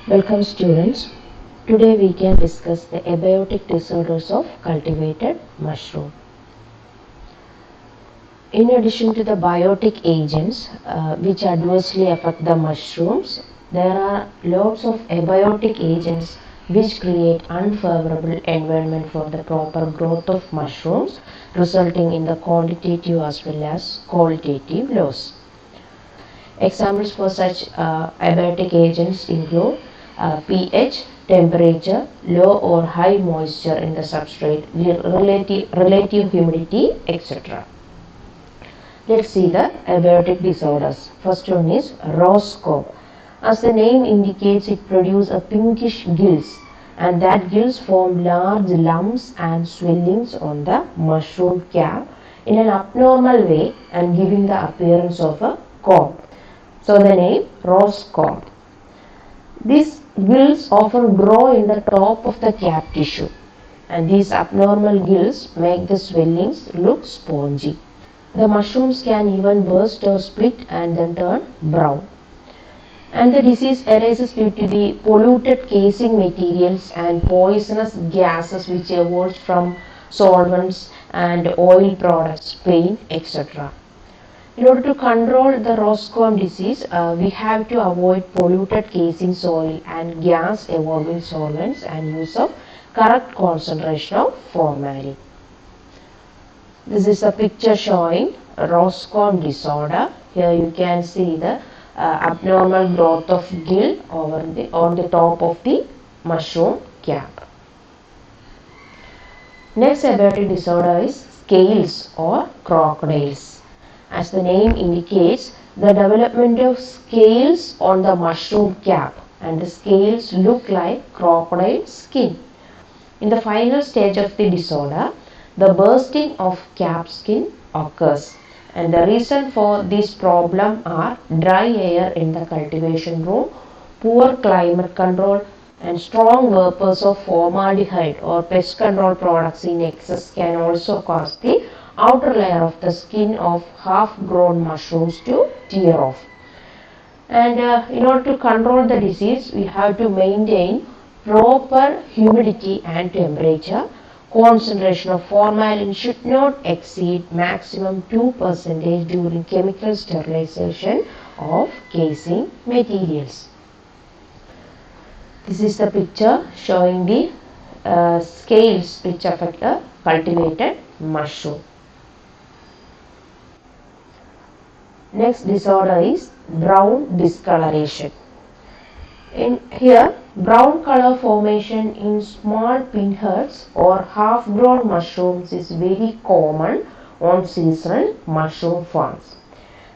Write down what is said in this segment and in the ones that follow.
Welcome students. Today we can discuss the abiotic disorders of cultivated mushroom. In addition to the biotic agents which adversely affect the mushrooms, there are lots of abiotic agents which create unfavorable environment for the proper growth of mushrooms, resulting in the quantitative as well as qualitative loss. Examples for such abiotic agents include pH, temperature, low or high moisture in the substrate, relative humidity, etc. Let's see the abiotic disorders. First one is roscoe. As the name indicates, it produces a pinkish gills, and that gills form large lumps and swellings on the mushroom cap in an abnormal way and giving the appearance of a cone. So the name roscoe. These gills often grow in the top of the cap tissue, and these abnormal gills make the swellings look spongy. The mushrooms can even burst or split and then turn brown. And the disease arises due to the polluted casing materials and poisonous gases which evolve from solvents and oil products, paint, etc. In order to control the roscoe disease, we have to avoid polluted casing soil and gas evolving solvents and use of correct concentration of formalin. This is a picture showing roscoe disorder. Here you can see the abnormal growth of gill on the top of the mushroom cap. Next abiotic disorder is scales or crocodiles. As the name indicates, the development of scales on the mushroom cap, and the scales look like crocodile skin. In the final stage of the disorder, the bursting of cap skin occurs, and the reason for this problem are dry air in the cultivation room, poor climate control, and strong vapors of formaldehyde or pest control products in excess can also cause the outer layer of the skin of half-grown mushrooms to tear off. And in order to control the disease, we have to maintain proper humidity and temperature. Concentration of formalin should not exceed maximum 2% during chemical sterilization of casing materials. This is the picture showing the scales which affect the cultivated mushroom. Next disorder is brown discoloration. In here, brown color formation in small pinheads or half-grown mushrooms is very common on seasonal mushroom farms,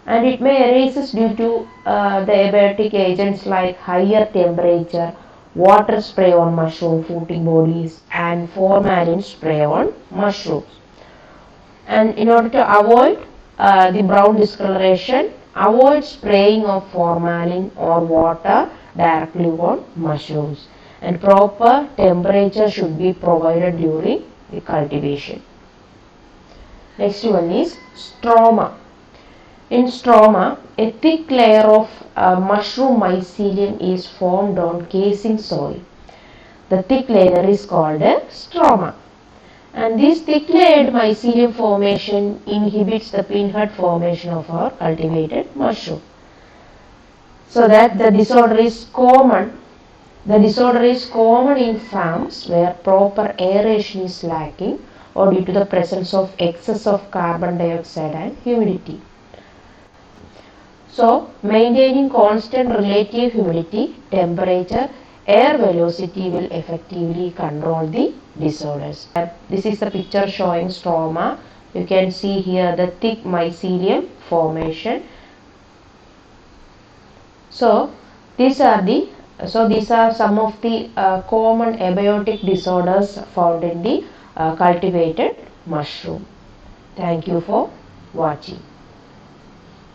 and it may arise due to the abiotic agents like higher temperature, water spray on mushroom fruiting bodies, and formalin spray on mushrooms. And in order to avoid the brown discoloration, avoid spraying of formalin or water directly on mushrooms, and proper temperature should be provided during the cultivation. Next one is stroma. In stroma, a thick layer of mushroom mycelium is formed on casing soil. The thick layer is called a stroma. And this thick layered mycelium formation inhibits the pinhead formation of our cultivated mushroom. So that the disorder is common. The disorder is common in farms where proper aeration is lacking or due to the presence of excess of carbon dioxide and humidity. So, maintaining constant relative humidity, temperature, air velocity will effectively control the disorders. This is the picture showing stroma. You can see here the thick mycelium formation. So these are some of the common abiotic disorders found in the cultivated mushroom. Thank you for watching.